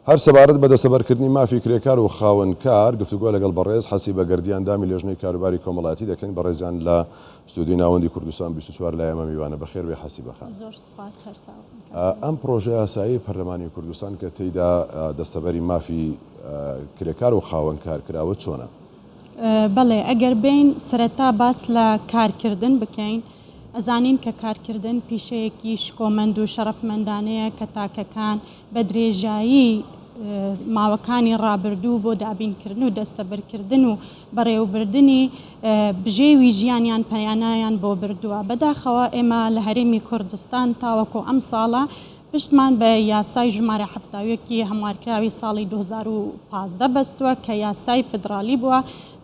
هەر سەبارەت بە دەستەبەرکردنی مافی کرێکار و خاوەنکار گفتوگۆ لەگەڵ بەڕێز حەسی بە گەردیاندامی لێژنەی کاروباری کۆمەڵایەتی دەکەین بەڕێزیان لە ستودیۆی ناوەندی کوردستان 24 لای ئەمە میوانە بەخێر بێ حەسی بەخان. زۆر سوپاس هەرساو. ئەم پرۆژە یاسایی پەرلەمانی کوردستان کە تێیدا دەستەبەری مافی کرێکار و خاوەنکار کراوە چۆنە؟ بەڵێ ئەگەر بین سەرەتا باس لە کارکردن بکەین ئەزانین کە کارکردن پیشەیەکی شکۆمەند و شەڕەفمەندانەیە کە تاکەکان بە درێژایی ماوەکانی ڕابردوو بۆ دابینکردن و دەستەبەرکردن و بەڕێوەبردننی بژێوی ژیانیان پەیانایان بۆ بردووە. بەداخەوە ئێمە لە هەرێمی کوردستان تاوەکو ئەم ساڵە پشتمان بە یاسای ژمارە هەفتاویەکی هەموارکراوی ساڵی 2015 بەستووە کە یاسای فدرالی بووە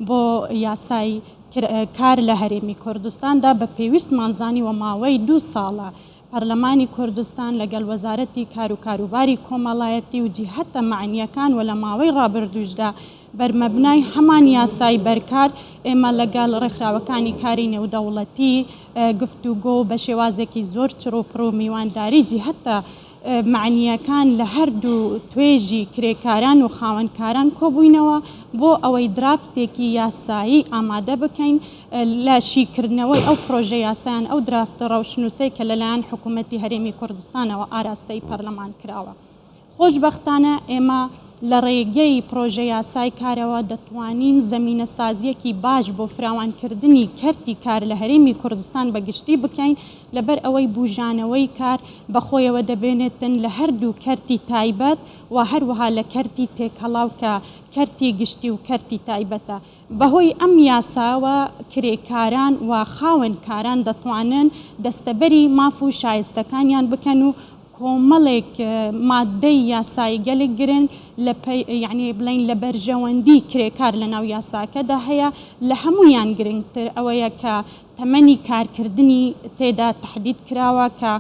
بۆ یاسای کار لە هەرێمی کوردستاندا بە پێویستمان زانیوە ماوەی 2 ساڵە پەرلەمانی کوردستان لەگەڵ وەزارەتی کار و کاروباری کۆمەڵایەتی و جیهەتە معنیەکان و لە ماوەی ڕابردووشدا بەرمەبنای هەمان یاسای بەرکار ئێمە لەگەڵ ڕێکخراوەکانی کاری نێودەوڵەتی گفتوگۆ بە شێوازێکی زۆر چڕۆپڕ و میوانداری جیهەتە معنیەکان لە هەردوو توێژی کرێکاران و خاوەنکاران کۆبووینەوە بۆ ئەوەی درافتێکی یاسایی ئامادە بکەین لە شیکردنەوەی ئەو پرۆژە یاسایان ئەو درافتە ڕەوشنووسەی کە لەلایەن حکوومەتی هەرێمی کوردستانەوە ئاراستەی پەرلەمان کراوە. خۆشبەختانە ئێمە لە ڕێگەی پرۆژە یاسای کارەوە دەتوانین زەمینە سازیەکی باش بۆ فراوانکردنی کەرتی کار لە هەرێمی کوردستان بەگشتی بکەین لەبەر ئەوەی بوژانەوەی کار بەخۆیەوە دەبێنێتن لە هەردوو کەرتی تایبەت و هەروەها لە کەرتی تێکەڵاو کە کەرتی گشتی و کەرتی تایبەتە. بەهۆی ئەم یاساوە کرێکاران و خاوەنکاران دەتوانن دەستەبەری ماف و شایستەکانیان بکەن و کۆمەڵێک مادەی یاسایی گەلێک گرنگ یعنی بڵین لە بەرژەوەندی کرێکار لە ناو یاساکەدا هەیە لە هەمویان گرنگتر ئەوەیە کە تەمەنی کارکردنی تێدا تحدید کراوە کە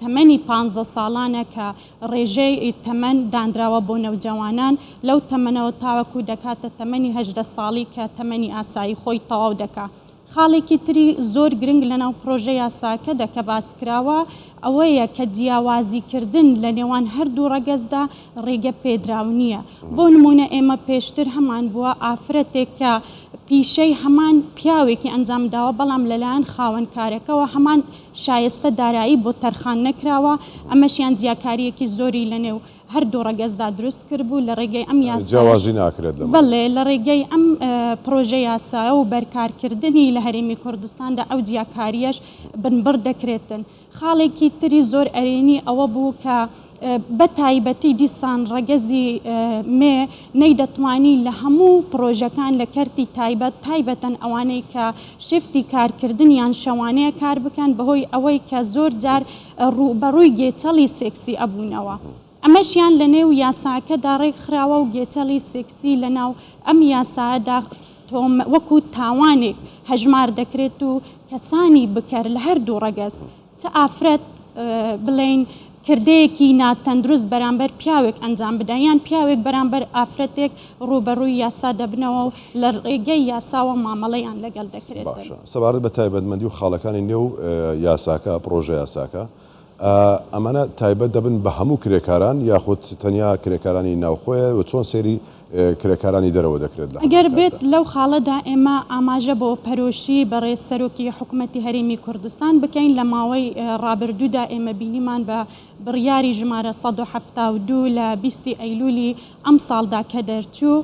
تەمەنی 15 ساڵانە کە ڕێژەی تەمەن دانراوە بۆ نەوجەوانان لەو تەمەنەوە تاوەکو دەکاتە تەمەنی 18 ساڵی کە تەمەنی ئاسایی خۆی تەواو دەکات. خاڵێکی تری زۆر گرنگ لەناو پرۆژە یاساکە دەکە باسکراوە ئەوەیە کە جیاوازیکردن لە نێوان هەردوو ڕەگەزدا ڕێگە پێدراو نییە. بۆ نمونە ئێمە پێشتر هەمان بووە ئافرەتێک کە پیشەی هەمان پیاوێکی ئەنجام داوە بەڵام لەلایەن خاوەنکارەکەەوە هەمان شایستە دارایی بۆ تەرخان نەکراوە ئەمەشیان جیاکاریەکی زۆری لە نێو هەردوو ڕەگەزدا دروست کرد بوو لە ڕێگەی ئەم یاساوازی ناکرێت بڵێ لە ڕێگەی ئەم پرۆژە یاسایە و بەرکارکردنی لە هەرێمی کوردستاندا ئەو جیاکاریەش بنبڕ دەکرێتن. خاڵێکی تری زۆر ئەرێنی ئەوە بوو کە بە تایبەتی دیسان ڕەگەزی مێ نەیدەتوانی لە هەموو پرۆژەکان لە کەرتی تایبەتەن ئەوانەی کە شفتی کارکردنیان شەوانەیە کار بکەن بەهۆی ئەوەی کە زۆر جار بەڕووی گێچەڵی سێکسی ئەبوونەوە. ئەمەشیان لە نێو یاساکەدا ڕێک خراوە و گێچەڵی سێکسی لە ناو ئەم یاسادا وەکو تاوانێک هەژمار دەکرێت و کەسانی بکەر لە هەردوو ڕەگەز چه ئافرەت بڵێن کردەیەکی ناتەندروست بەرامبەر پیاوێک ئەنجام بدایان پیاوێک بەرامبەر ئافرەتێک ڕوبەڕووی یاسا دەبنەوە و لە ڕێگەی یاساوە مامەڵەیان لەگەڵ دەکرێت. سەبارەت بە تایبەتمەندی و خاڵەکانی نێو یاساکە پرۆژە یاساکە ئەمانە تایبەت دەبن بە هەموو کرێکاران یاخود تەنیا کرێکارانی ناوخۆیە و چۆن سێری کرێکارانی دەرەوە دەکرێت. ئەگەر بێت لەو خاڵەدا ئێمە ئاماژە بۆ پەرۆشی بەڕێز سەرۆکی حکوومەتی هەرێمی کوردستان بکەین لە ماوەی ڕابردوودا ئێمە بینیمان بە بڕیاری ژمارە 172 لە 20 ئەیلولی ئەم ساڵدا کە دەرچوو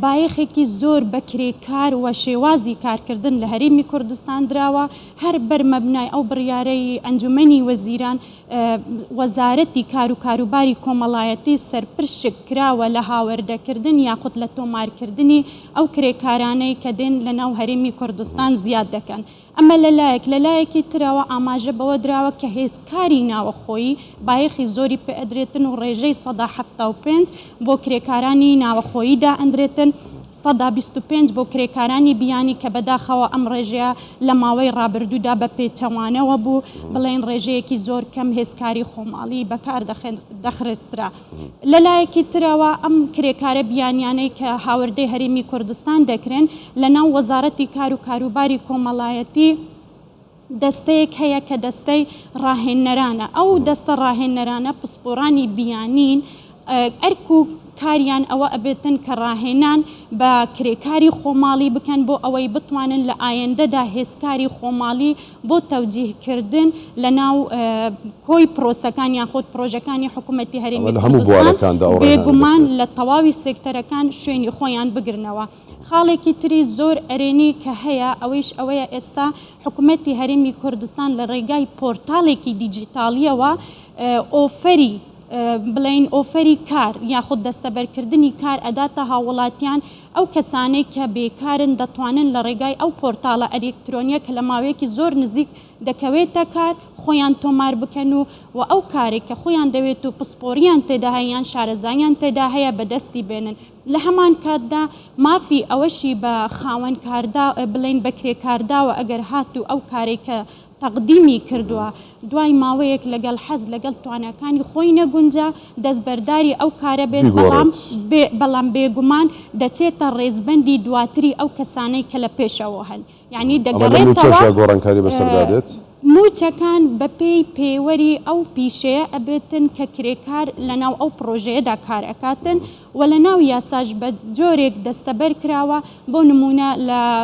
بایەخێکی زۆر بە کرێکار و شێوازی کارکردن لە هەرێمی کوردستان دراوە هەر بەرمەبنای ئەو بڕیارەی ئەنجومەنی وەزیران وەزارەتی کار و کاروباری کۆمەڵایەتی سەرپرشک کراوە لە هاوردەکردن یاخود لە تۆمارکردنی ئەو کرێکارانەی کە دێن لە ناو هەرێمی کوردستان زیاد دەکەن. ئەمە لەلایەکی ترەوە ئاماژە بەوە دراوە کە هێزکاری ناوەخۆیی بایەخی زۆری پێ ئەدرێتن و ڕێژەی 175 بۆ کرێکارانی ناوەخۆییدا ئەندرێتن 125 بۆ کرێکارانی بیانی کە بەداخەوە ئەم ڕێژەیە لە ماوەی ڕابردوودا بە پێچەوانەوە بوو بڵێن ڕێژەیەکی زۆر کەم هێزکاری خۆماڵی بەکار دەخرسترا. لەلایەکی ترەوە ئەم کرێکارە بیانیانەی کە هاوردەی هەرێمی کوردستان دەکرێن لە ناو وەزارەتی کار و کاروباری کۆمەڵایەتی دەستەیەک هەیە کە دەستەی ڕاهێنەرانە. ئەو دەستە ڕاهێنەرانە پسپۆڕانی بیانین ئەرک و کاریان ئەوە ئەبێتن کە ڕاهێنان بە کرێکاری خۆماڵی بکەن بۆ ئەوەی بتوانن لە ئایندەدا هێزکاری خۆماڵی بۆ تەوجیهکردن لە ناو کۆی پرۆسەکان یان خۆت پرۆژەکانی حکوومەتی هەرێمی کوردستان بێگومان لە تەواوی سێکتەرەکان شوێنی خۆیان بگرنەوە. خاڵێکی تری زۆر ئەرێنی کە هەیە ئەوەیش ئەوەیە ئێستا حکوومەتی هەرێمی کوردستان لە ڕێگای پۆرتالێکی دیجیتالیەوە ئۆفەری بڵین ئۆفەری کار یاخود دەستەبەرکردنی کار ئەداتە هاوڵاتیان ئەو کەسانەی کە بێکارن دەتوانن لە ڕێگای ئەو پۆرتالە ئەلکترۆنیە کە لە ماوەیەکی زۆر نزیک دەکەوێتە کار خۆیان تۆمار بکەن و ئەو کارێک کە خۆیان دەوێت و پسپۆریان تێدا هەیە شارەزاییان تێدا هەیە بەدەستی بێنن. لە هەمان کاتدا مافی ئەوەشی بە خاوەن کاردا بڵین بەکرێکارداوە ئەگەر هات و ئەو کارێکە تەقدیمی کردووە دوای ماوەیەک لەگەڵ حەز لەگەڵ توانەکانی خۆی نەگونجا دەستبەرداری ئەو کارە بێت بەڵام بێگومان دەچێتە ڕێزبەندی دواتری ئەو کەسانەی کە لە پێشەوە هەن یعنی دەگەڕێتەوە گۆڕانکاری بەسەردادێت موچەکان بەپێی پێوەری ئەو پیشەیە ئەبێتن کە کرێکار لە ناو ئەو پرۆژەیەدا کار ئەکاتن و لە ناو یاساش بە جۆرێک دەستەبەر کراوە بۆ نمونە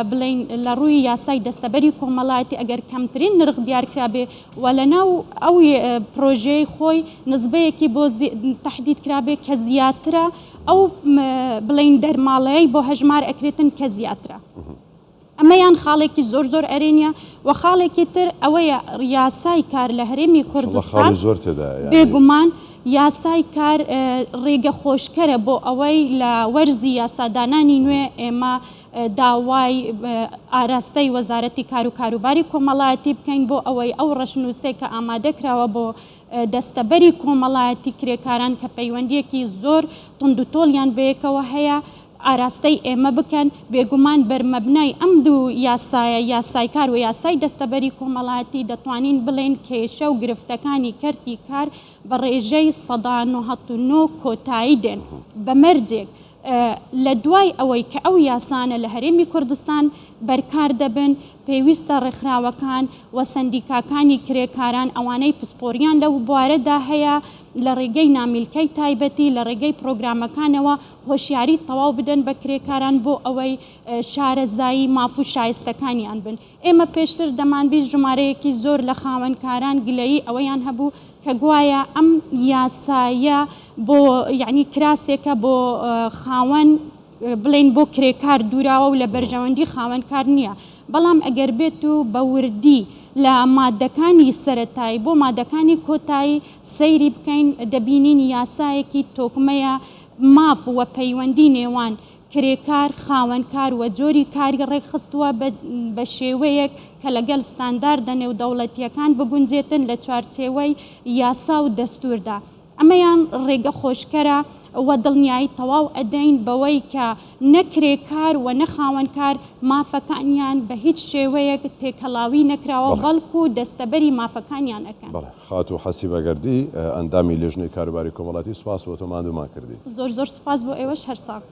بڵین لە ڕووی یاسای دەستەبەری کۆمەڵایەتی ئەگەر کەمترین نرخ دیارکرابێ و لە ناو ئەو پرۆژەی خۆی نزبەیەکی بۆ تەحدید کرابێ کە زیاترە ئەو بڵین دەرماڵەیە بۆ هەژمار ئەکرێتن کە زیاترە. ئەمەیان خاڵێکی زۆر زۆر ئەرێنیە و خاڵێکی تر ئەوەیە یاسای کار لە هەرێمی کوردستان بێگومان یاسای کار ڕێگە خۆشکەرە بۆ ئەوەی لە وەرزی یاسادانانی نوێ ئێمە داوای ئاراستەی وەزارەتی کار و کاروباری کۆمەڵایەتی بکەین بۆ ئەوەی ئەو ڕەشنووسەی کە ئامادەکراوە بۆ دەستەبەری کۆمەڵایەتی کرێکاران کە پەیوەندیەکی زۆر تند و تۆڵیان بەیەکەوە هەیە ئاراستەی ئێمە بکەن بێگومان بەرمەبنای ئەم دوو یاسایە یاسای کار و یاسای دەستەبەری کۆمەڵایەتی دەتوانین بڵێن کێشە و گرفتەکانی کەرتی کار بە ڕێژەی ١٩٩ کۆتایی دێن بەمەرجێک لە دوای ئەوەی کە ئەو یاسانە لە هەرێمی کوردستان بەرکار دەبن پێویستە ڕێکخراوەکان و سەندیکاکانی کرێکاران ئەوانەی پسپۆریان لەو بوارەدا هەیە لە ڕێگەی نامیلکەی تایبەتی لە ڕێگەی پرۆگرامەکانەوە هۆشیاری تەواو بدەن بە کرێکاران بۆ ئەوەی شارەزایی ماف و شایستەکانیان بن. ئێمە پێشتر دەمانبیست ژمارەیەکی زۆر لە خاوەنکاران گلەیی ئەوەیان هەبوو کە گوایە ئەم یاسایە بۆ یعنی کراسێکە بۆ خاوەن بڵین بۆ کرێکار دووراوە و لە بەرژەوەندی خاوەنکار نییە. بەڵام ئەگەر بێت و بە وردی لە مادەکانی سەرەتایی بۆ مادەکانی کۆتایی سەیری بکەین دەبینین یاسایەکی تۆکمەیە ماف وە پەیوەندی نێوان کرێکار خاوەنکار و جۆری کاری ڕێکخستووە بە شێوەیەک کە لەگەڵ ستانداردە نێودەوڵەتیەکان بگونجێتن لە چوارچێوەی یاسا و دەستوردا. ئەمەیان ڕێگە خۆشکەرە و دڵنیایی تەواو ئەدەین بەوەی کە نەکرێکار و نەخاوەنکار مافەکانیان بە هیچ شێوەیەک تێکەڵاوی نەکراوە بەڵکو دەستەبەری مافەکانیان ئەکەن. خات و حەسی بەگەردی ئەندامی لێژنەی کاروباری کۆمەڵاتی سوپاس بۆ تۆ مادومان کردی. زۆر زۆر سوپاس بۆ ئێوەش هەر ساق.